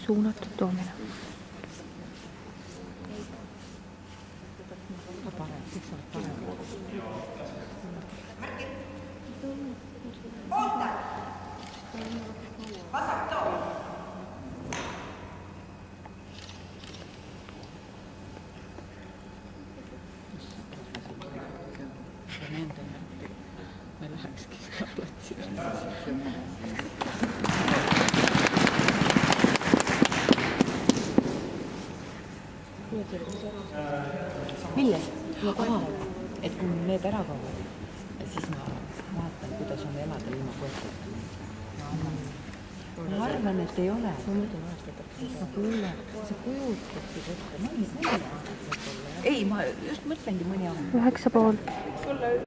Suunatud toomine. Vasak toom. Me lähekski ka platsile. Milles? Et kui need ära kaovad, siis ma vaatan, kuidas on elada ilma koeteta. Ma arvan, et ei ole. Ma kuule, sa kujutadki võtta mõni aastat võib-olla. Ei, ma just mõtlengi mõni aasta. 9,5.